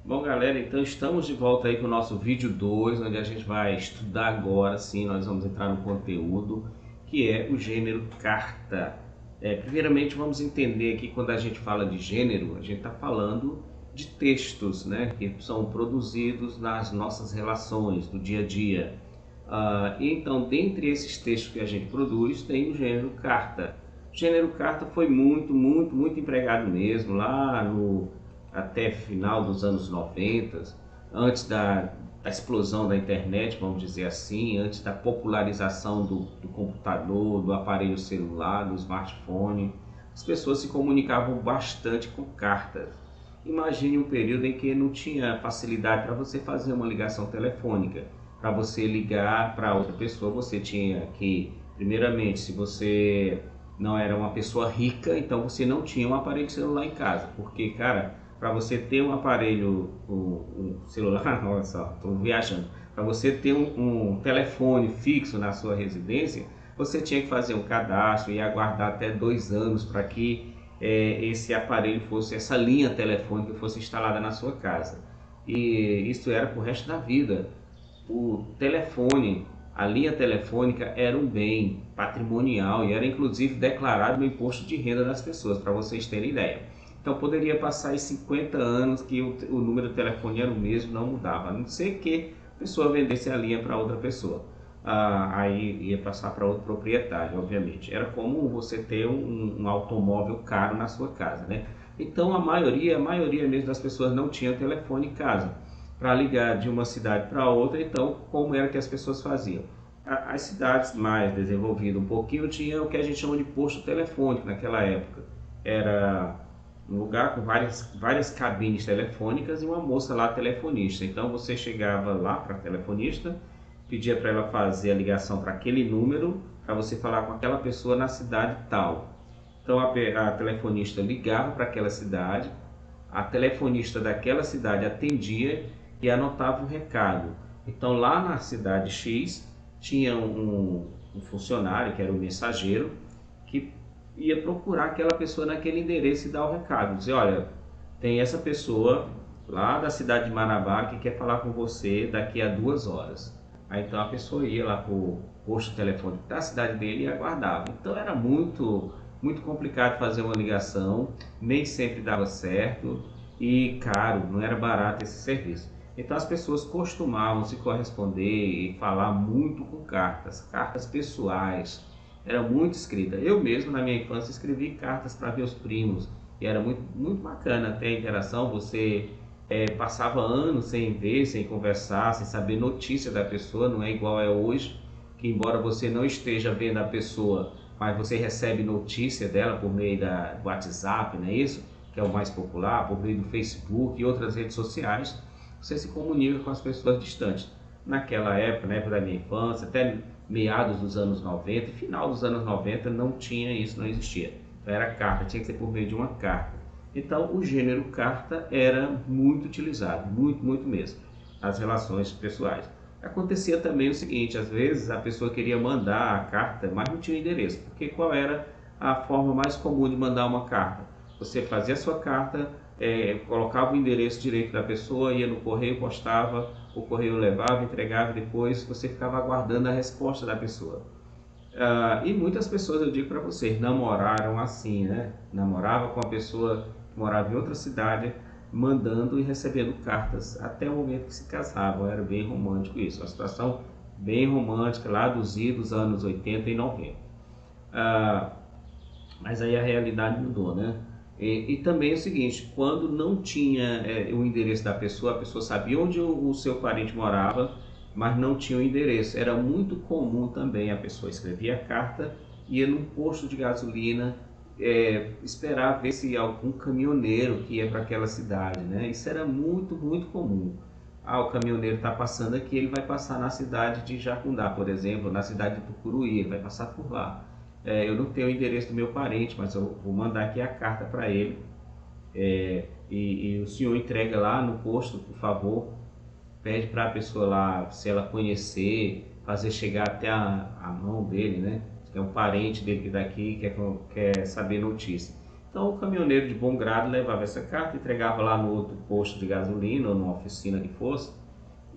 Bom, galera, então estamos de volta aí com o nosso vídeo 2, onde a gente vai estudar agora, sim, nós vamos entrar no conteúdo, que é o gênero carta. Primeiramente, vamos entender aqui, quando a gente fala de gênero, a gente está falando de textos, né, que são produzidos nas nossas relações, do dia a dia. Então, dentre esses textos que a gente produz, tem o gênero carta. O gênero carta foi muito empregado mesmo, lá no até final dos anos 90, antes da explosão da internet, vamos dizer assim, antes da popularização do computador, do aparelho celular, do smartphone. As pessoas se comunicavam bastante com cartas. Imagine um período em que não tinha facilidade para você fazer uma ligação telefônica. Para você ligar para outra pessoa, você tinha que, primeiramente, se você não era uma pessoa rica, então você não tinha um aparelho celular em casa, porque, cara, para você ter um aparelho, um celular, olha só, estou viajando, para você ter um telefone fixo na sua residência, você tinha que fazer um cadastro e aguardar até 2 anos para que esse aparelho fosse, essa linha telefônica fosse instalada na sua casa. E isso era para o resto da vida. O telefone, a linha telefônica era um bem patrimonial e era inclusive declarado no imposto de renda das pessoas, para vocês terem ideia. Então poderia passar aí 50 anos que o número de telefone era o mesmo, não mudava, a não ser que a pessoa vendesse a linha para outra pessoa. Aí ia passar para outro proprietário, obviamente. Era como você ter um automóvel caro na sua casa, né? Então a maioria mesmo das pessoas não tinha telefone em casa para ligar de uma cidade para outra. Então, como era que as pessoas faziam? As cidades mais desenvolvidas um pouquinho tinham o que a gente chama de posto telefônico naquela época. Era um lugar com várias cabines telefônicas e uma moça lá telefonista. Então você chegava lá para a telefonista, pedia para ela fazer a ligação para aquele número, para você falar com aquela pessoa na cidade tal. Então a telefonista ligava para aquela cidade, a telefonista daquela cidade atendia e anotava o recado. Então lá na cidade X tinha um funcionário, que era o mensageiro, que ia procurar aquela pessoa naquele endereço e dar o recado. Dizer, olha, tem essa pessoa lá da cidade de Marabá que quer falar com você daqui a 2 horas. Aí então a pessoa ia lá para o posto telefônico da cidade dele e aguardava. Então era muito complicado fazer uma ligação, nem sempre dava certo e caro, não era barato esse serviço. Então as pessoas costumavam se corresponder e falar muito com cartas pessoais, era muito escrita. Eu mesmo na minha infância escrevi cartas para meus primos e era muito bacana até a interação. Você passava anos sem ver, sem conversar, sem saber notícia da pessoa, não é igual é hoje, que embora você não esteja vendo a pessoa, mas você recebe notícia dela por meio do WhatsApp, não é isso? Que é o mais popular, por meio do Facebook e outras redes sociais, você se comunica com as pessoas distantes. Naquela época, na época da minha infância, até meados dos anos 90 e final dos anos 90 não tinha isso, não existia. Então era carta, tinha que ser por meio de uma carta. Então o gênero carta era muito utilizado, muito mesmo, nas relações pessoais. Acontecia também o seguinte, às vezes a pessoa queria mandar a carta, mas não tinha endereço, porque qual era a forma mais comum de mandar uma carta? Você fazia a sua carta, colocava o endereço direito da pessoa, ia no correio, postava, o correio levava, entregava, e depois você ficava aguardando a resposta da pessoa. E muitas pessoas, eu digo para vocês, namoraram assim, né? Namorava com a pessoa que morava em outra cidade, mandando e recebendo cartas até o momento que se casavam. Era bem romântico isso, uma situação bem romântica lá dos idos anos 80 e 90. Mas aí a realidade mudou, né? E também é o seguinte, quando não tinha o endereço da pessoa, a pessoa sabia onde o seu parente morava, mas não tinha o endereço. Era muito comum também a pessoa escrevia a carta, ia num posto de gasolina, esperar ver se algum caminhoneiro que ia para aquela cidade, né? Isso era muito comum. O caminhoneiro está passando aqui, ele vai passar na cidade de Jacundá, por exemplo, na cidade de Tucuruí, ele vai passar por lá. Eu não tenho o endereço do meu parente, mas eu vou mandar aqui a carta para ele. E o senhor entrega lá no posto, por favor. Pede para a pessoa lá, se ela conhecer, fazer chegar até a mão dele, né? Se é um parente dele que daqui quer saber notícia. Então o caminhoneiro de bom grado levava essa carta, entregava lá no outro posto de gasolina ou numa oficina que fosse,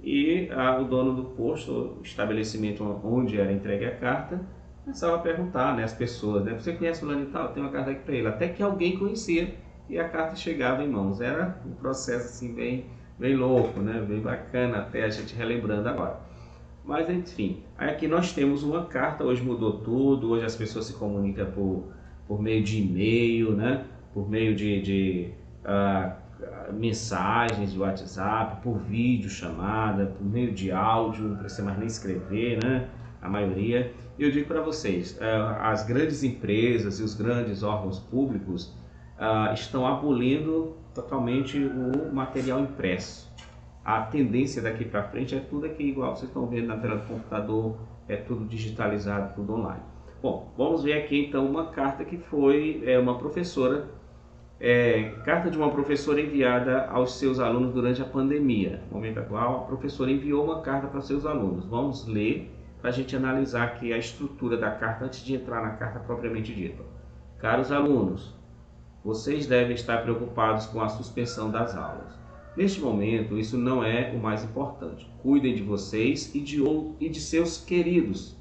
e o dono do posto, o estabelecimento onde era entregue a carta, começava a perguntar, né, as pessoas, né, você conhece o fulano e tal? Tem uma carta aqui para ele, até que alguém conhecia e a carta chegava em mãos. Era um processo assim bem louco, né, bem bacana, até a gente relembrando agora. Mas enfim, aqui nós temos uma carta, hoje mudou tudo, hoje as pessoas se comunicam por meio de e-mail, né, por meio de mensagens de WhatsApp, por vídeo chamada, por meio de áudio, não precisa mais nem escrever, né? A maioria. E eu digo para vocês, as grandes empresas e os grandes órgãos públicos estão abolindo totalmente o material impresso. A tendência daqui para frente é tudo aqui igual vocês estão vendo na tela do computador, é tudo digitalizado, tudo online. Bom, vamos ver aqui então uma carta que foi uma professora, carta de uma professora enviada aos seus alunos durante a pandemia. No momento atual, a professora enviou uma carta para seus alunos. Vamos ler para a gente analisar aqui a estrutura da carta antes de entrar na carta propriamente dita. Caros alunos, vocês devem estar preocupados com a suspensão das aulas. Neste momento, isso não é o mais importante. Cuidem de vocês e de seus queridos.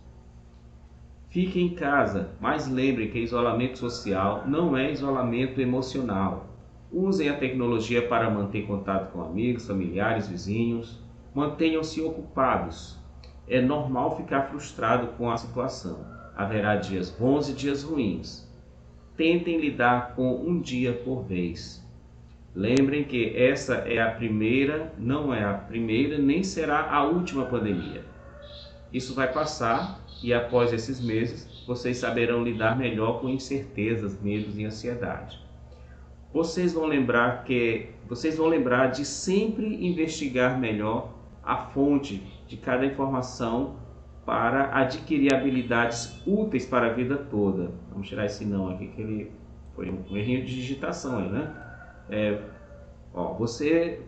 Fiquem em casa, mas lembrem que isolamento social não é isolamento emocional. Usem a tecnologia para manter contato com amigos, familiares, vizinhos. Mantenham-se ocupados. É normal ficar frustrado com a situação. Haverá dias bons e dias ruins. Tentem lidar com um dia por vez. Lembrem que essa é a primeira, não é a primeira, nem será a última pandemia. Isso vai passar e após esses meses, vocês saberão lidar melhor com incertezas, medos e ansiedade. Vocês vão lembrar de sempre investigar melhor a fonte de cada informação para adquirir habilidades úteis para a vida toda. Vamos tirar esse não aqui, que ele foi um errinho de digitação aí, né?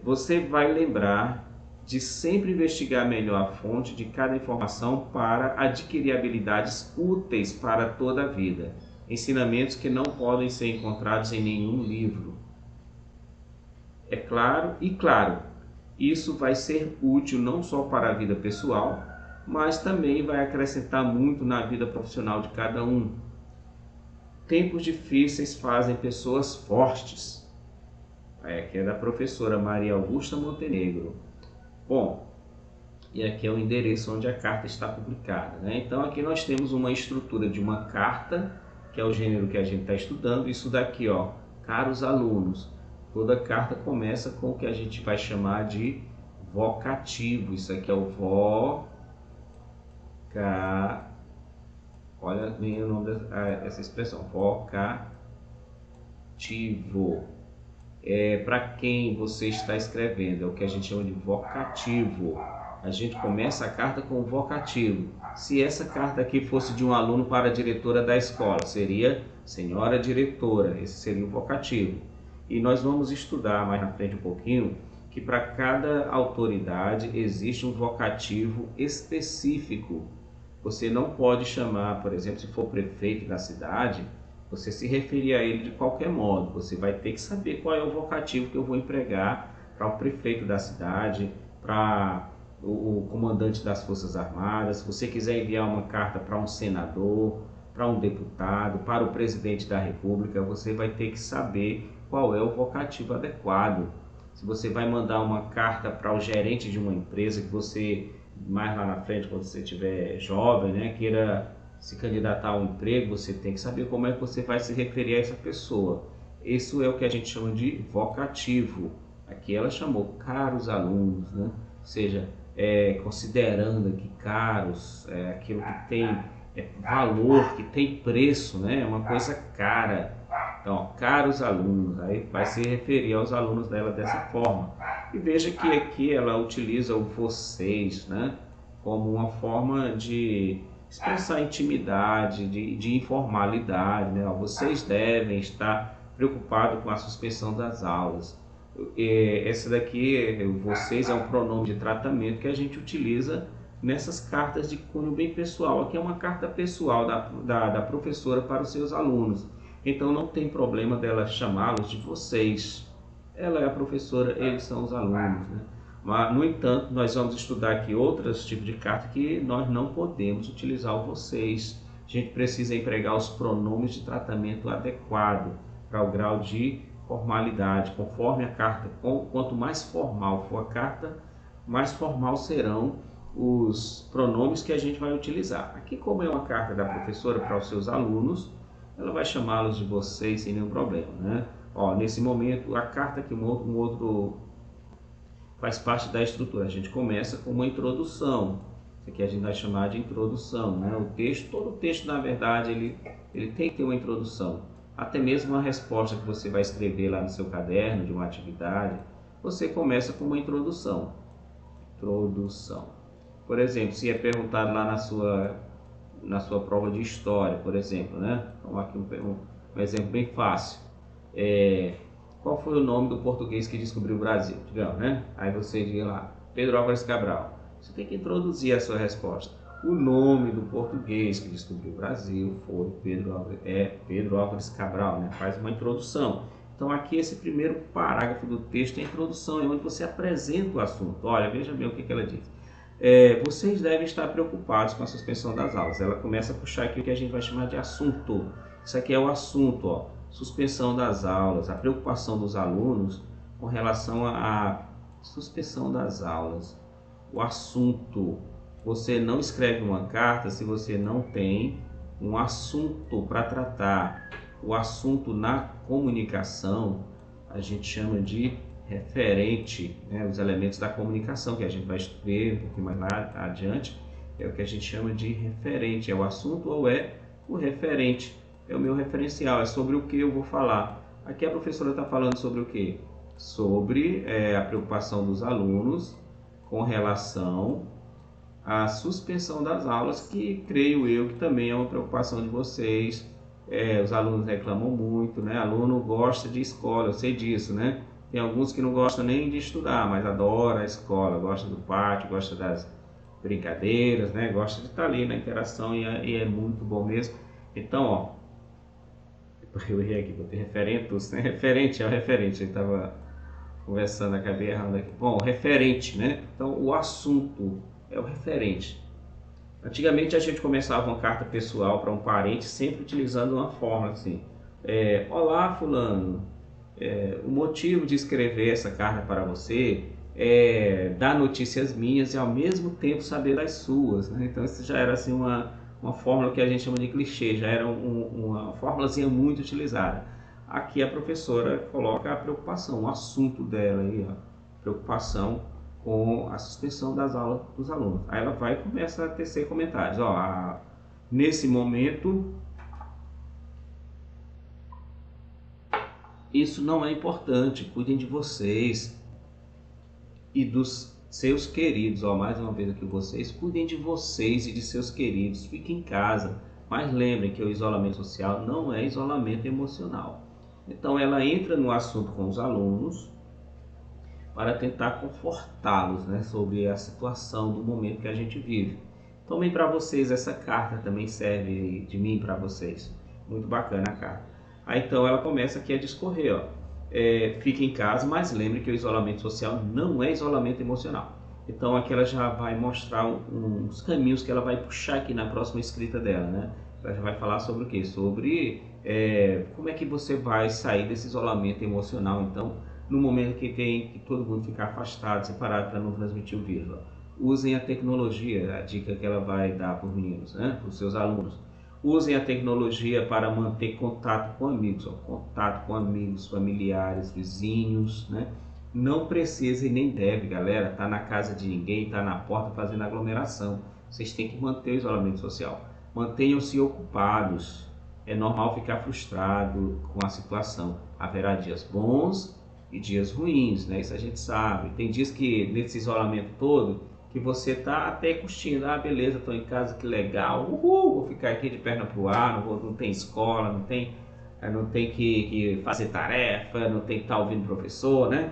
Você vai lembrar de sempre investigar melhor a fonte de cada informação para adquirir habilidades úteis para toda a vida. Ensinamentos que não podem ser encontrados em nenhum livro. É claro, isso vai ser útil não só para a vida pessoal, mas também vai acrescentar muito na vida profissional de cada um. Tempos difíceis fazem pessoas fortes. Que é da professora Maria Augusta Montenegro. Bom, e aqui é o endereço onde a carta está publicada, né? Então aqui nós temos uma estrutura de uma carta, que é o gênero que a gente está estudando. Isso daqui, ó, caros alunos, toda carta começa com o que a gente vai chamar de vocativo. Isso aqui é o olha bem o nome dessa expressão, vocativo. Para quem você está escrevendo, é o que a gente chama de vocativo. A gente começa a carta com o vocativo. Se essa carta aqui fosse de um aluno para a diretora da escola, seria senhora diretora, esse seria o vocativo. E nós vamos estudar mais na frente um pouquinho que para cada autoridade existe um vocativo específico. Você não pode chamar, por exemplo, se for prefeito da cidade, você se referir a ele de qualquer modo. Você vai ter que saber qual é o vocativo que eu vou empregar para o prefeito da cidade, para o comandante das Forças Armadas. Se você quiser enviar uma carta para um senador, para um deputado, para o presidente da República, você vai ter que saber qual é o vocativo adequado. Se você vai mandar uma carta para o gerente de uma empresa que você, mais lá na frente, quando você estiver jovem, né, queira se candidatar a um emprego, você tem que saber como é que você vai se referir a essa pessoa. Isso é o que a gente chama de vocativo. Aqui ela chamou caros alunos, né? Ou seja, considerando aqui caros, aquilo que tem valor, que tem preço, né? É uma coisa cara. Então, caros alunos, aí vai se referir aos alunos dela dessa forma. E veja que aqui ela utiliza o vocês, né? Como uma forma de expressar intimidade, de informalidade, né? Vocês devem estar preocupados com a suspensão das aulas. Essa daqui, vocês, é um pronome de tratamento que a gente utiliza nessas cartas de cunho bem pessoal. Aqui é uma carta pessoal da professora para os seus alunos. Então não tem problema dela chamá-los de vocês. Ela é a professora, eles são os alunos, né? Mas, no entanto, nós vamos estudar aqui outros tipos de carta que nós não podemos utilizar o vocês. A gente precisa empregar os pronomes de tratamento adequado para o grau de formalidade, conforme a carta. Quanto mais formal for a carta, mais formal serão os pronomes que a gente vai utilizar. Aqui, como é uma carta da professora para os seus alunos, ela vai chamá-los de vocês sem nenhum problema, né? Ó, nesse momento, a carta que um outro faz parte da estrutura. A gente começa com uma introdução. Isso aqui a gente vai chamar de introdução, né? O texto, todo o texto, na verdade, ele tem que ter uma introdução. Até mesmo a resposta que você vai escrever lá no seu caderno de uma atividade, você começa com uma introdução. Introdução. Por exemplo, se é perguntado lá na sua prova de história, por exemplo, né? Vamos aqui um exemplo bem fácil. Qual foi o nome do português que descobriu o Brasil? Digamos, né? Aí você diz lá, Pedro Álvares Cabral. Você tem que introduzir a sua resposta. O nome do português que descobriu o Brasil foi Pedro Álvares Cabral, né? Faz uma introdução. Então aqui esse primeiro parágrafo do texto é a introdução, é onde você apresenta o assunto. Olha, veja bem o que ela diz. Vocês devem estar preocupados com a suspensão das aulas. Ela começa a puxar aqui o que a gente vai chamar de assunto. Isso aqui é o assunto, ó. Suspensão das aulas, a preocupação dos alunos com relação à suspensão das aulas. O assunto. Você não escreve uma carta se você não tem um assunto para tratar. O assunto na comunicação a gente chama de referente, né? Os elementos da comunicação que a gente vai ver um pouquinho mais lá adiante é o que a gente chama de referente. É o assunto ou é o referente? É o meu referencial, é sobre o que eu vou falar. Aqui a professora está falando sobre o que? Sobre a preocupação dos alunos com relação à suspensão das aulas, que creio eu que também é uma preocupação de vocês. Os alunos reclamam muito, né? Aluno gosta de escola, eu sei disso, né? Tem alguns que não gostam nem de estudar, mas adora a escola, gosta do pátio, gosta das brincadeiras, né? Gosta de estar ali na interação e é muito bom mesmo. Então, ó, eu errei aqui, botei referentos, né? Referente é o referente, eu estava conversando, acabei errando aqui. Bom, referente, né? Então, o assunto é o referente. Antigamente a gente começava uma carta pessoal para um parente sempre utilizando uma forma assim. Olá, fulano, o motivo de escrever essa carta para você é dar notícias minhas e ao mesmo tempo saber das suas, né? Então isso já era assim uma fórmula que a gente chama de clichê, já era uma fórmulazinha muito utilizada. Aqui a professora coloca a preocupação, o assunto dela aí, ó, preocupação com a suspensão das aulas dos alunos. Aí ela vai e começa a tecer comentários. Ó, nesse momento, isso não é importante, cuidem de vocês e dos seus queridos. Ó, mais uma vez aqui, vocês cuidem de vocês e de seus queridos, fiquem em casa, mas lembrem que o isolamento social não é isolamento emocional. Então ela entra no assunto com os alunos para tentar confortá-los, né, sobre a situação do momento que a gente vive. Tomem para vocês essa carta, também serve de mim para vocês. Muito bacana a carta. Aí então ela começa aqui a discorrer, ó. Fique em casa, mas lembre que o isolamento social não é isolamento emocional. Então aqui ela já vai mostrar uns caminhos que ela vai puxar aqui na próxima escrita dela, né? Ela já vai falar sobre o quê? Sobre como é que você vai sair desse isolamento emocional, então, no momento que tem que todo mundo ficar afastado, separado para não transmitir o vírus. Ó. Usem a tecnologia, a dica que ela vai dar para os meninos, né? Para os seus alunos. Usem a tecnologia para manter contato com amigos, ó. Contato com amigos, familiares, vizinhos, né? Não precisa e nem deve, galera, estar na casa de ninguém, estar na porta fazendo aglomeração. Vocês têm que manter o isolamento social. Mantenham-se ocupados. É normal ficar frustrado com a situação. Haverá dias bons e dias ruins, né? Isso a gente sabe. Tem dias que, nesse isolamento todo, que você está até curtindo. Ah, beleza, estou em casa, que legal. Uhul, vou ficar aqui de perna pro ar, não tem escola, não tem que fazer tarefa, não tem que estar ouvindo o professor, né?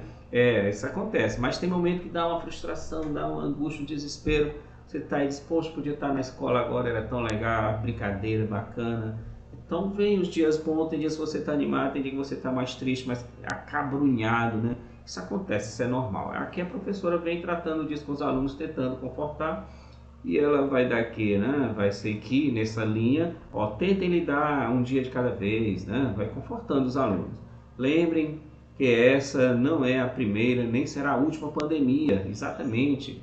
Isso acontece. Mas tem momento que dá uma frustração, dá uma angústia, um desespero. Você está aí disposto, podia estar na escola agora, era tão legal, brincadeira bacana. Então vem os dias bons, tem dias que você está animado, tem dia que você está mais triste, mais acabrunhado, né? Isso acontece, isso é normal. Aqui a professora vem tratando disso com os alunos, tentando confortar, e ela vai dar aqui, né? Vai ser aqui nessa linha, ó, tentem lidar um dia de cada vez, né? Vai confortando os alunos. Lembrem que essa não é a primeira, nem será a última pandemia, exatamente.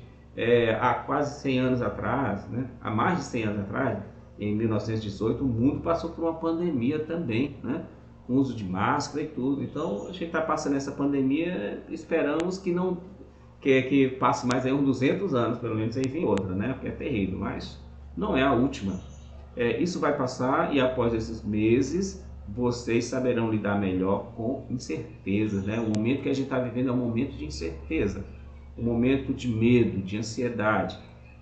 Há quase 100 anos atrás, né? Há mais de 100 anos atrás, em 1918, o mundo passou por uma pandemia também, né? Com uso de máscara e tudo. Então, a gente está passando essa pandemia, esperamos que não que passe mais aí uns 200 anos, pelo menos aí vem outra, né? Porque é terrível, mas não é a última. Isso vai passar e após esses meses vocês saberão lidar melhor com incertezas, né? O momento que a gente está vivendo é um momento de incerteza, um momento de medo, de ansiedade.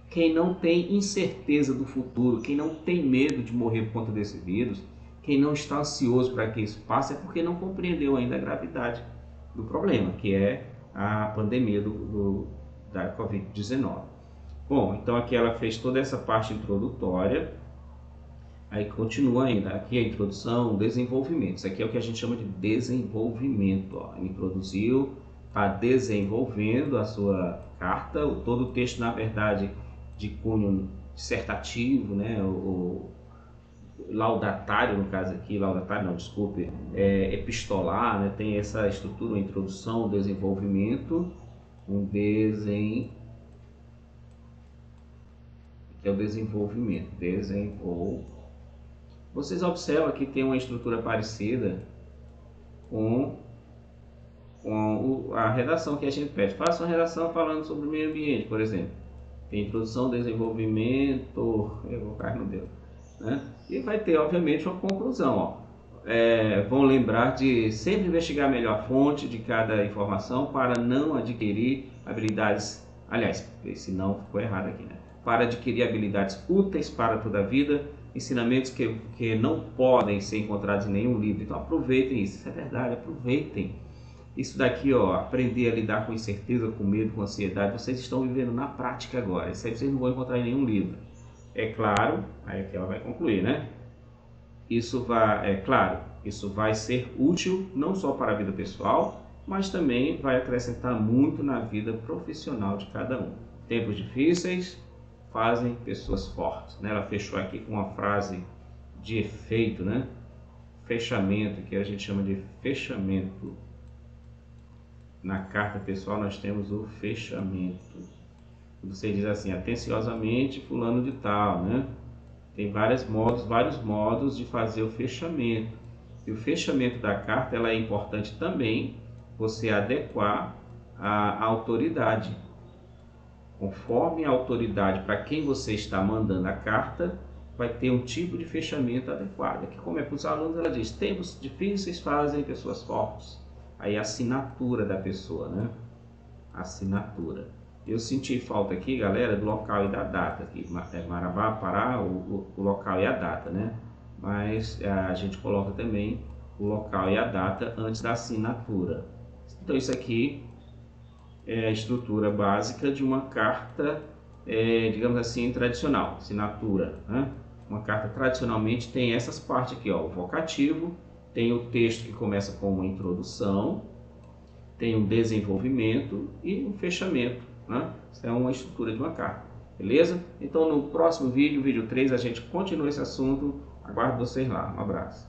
Quem não tem incerteza do futuro, quem não tem medo de morrer por conta desse vírus, quem não está ansioso para que isso passe, é porque não compreendeu ainda a gravidade do problema, que é a pandemia da Covid-19. Bom, então aqui ela fez toda essa parte introdutória, aí continua ainda, aqui a introdução, desenvolvimento, isso aqui é o que a gente chama de desenvolvimento, ó. Ele introduziu, está desenvolvendo a sua carta, todo o texto na verdade de cunho dissertativo, né, o laudatário no caso aqui, laudatário não, desculpe, epistolar, né, tem essa estrutura, uma introdução, um desenvolvimento, que é o desenvolvimento, Vocês observam que tem uma estrutura parecida com a redação que a gente pede. Faça uma redação falando sobre o meio ambiente, por exemplo. Tem introdução, desenvolvimento, eu vou cair no dedo, né? E vai ter, obviamente, uma conclusão. Ó. Vão lembrar de sempre investigar melhor a fonte de cada informação para não adquirir habilidades, aliás, se não ficou errado aqui, né? Para adquirir habilidades úteis para toda a vida, ensinamentos que não podem ser encontrados em nenhum livro. Então aproveitem isso, isso é verdade, aproveitem. Isso daqui, ó, aprender a lidar com incerteza, com medo, com ansiedade, vocês estão vivendo na prática agora. Isso aí vocês não vão encontrar em nenhum livro. É claro, aí aqui ela vai concluir, né? Isso vai ser útil não só para a vida pessoal, mas também vai acrescentar muito na vida profissional de cada um. Tempos difíceis fazem pessoas fortes, né? Ela fechou aqui com uma frase de efeito, né? Fechamento, que a gente chama de fechamento. Na carta pessoal nós temos o fechamento. Você diz assim, atenciosamente fulano de tal, né? Tem vários modos de fazer o fechamento. E o fechamento da carta ela é importante também você adequar a autoridade. Conforme a autoridade para quem você está mandando a carta, vai ter um tipo de fechamento adequado. Aqui, como é para os alunos, ela diz, tempos difíceis fazem pessoas fortes. Aí a assinatura da pessoa, né? Assinatura. Eu senti falta aqui, galera, do local e da data. Aqui, Marabá, Pará, o local e a data, né? Mas a gente coloca também o local e a data antes da assinatura. Então isso aqui é a estrutura básica de uma carta, digamos assim, tradicional, assinatura, né? Uma carta tradicionalmente tem essas partes aqui, ó, o vocativo, tem o texto que começa com uma introdução, tem um desenvolvimento e um fechamento, né? Isso é uma estrutura de uma carta, beleza? Então no próximo vídeo, vídeo 3, a gente continua esse assunto. Aguardo vocês lá. Um abraço.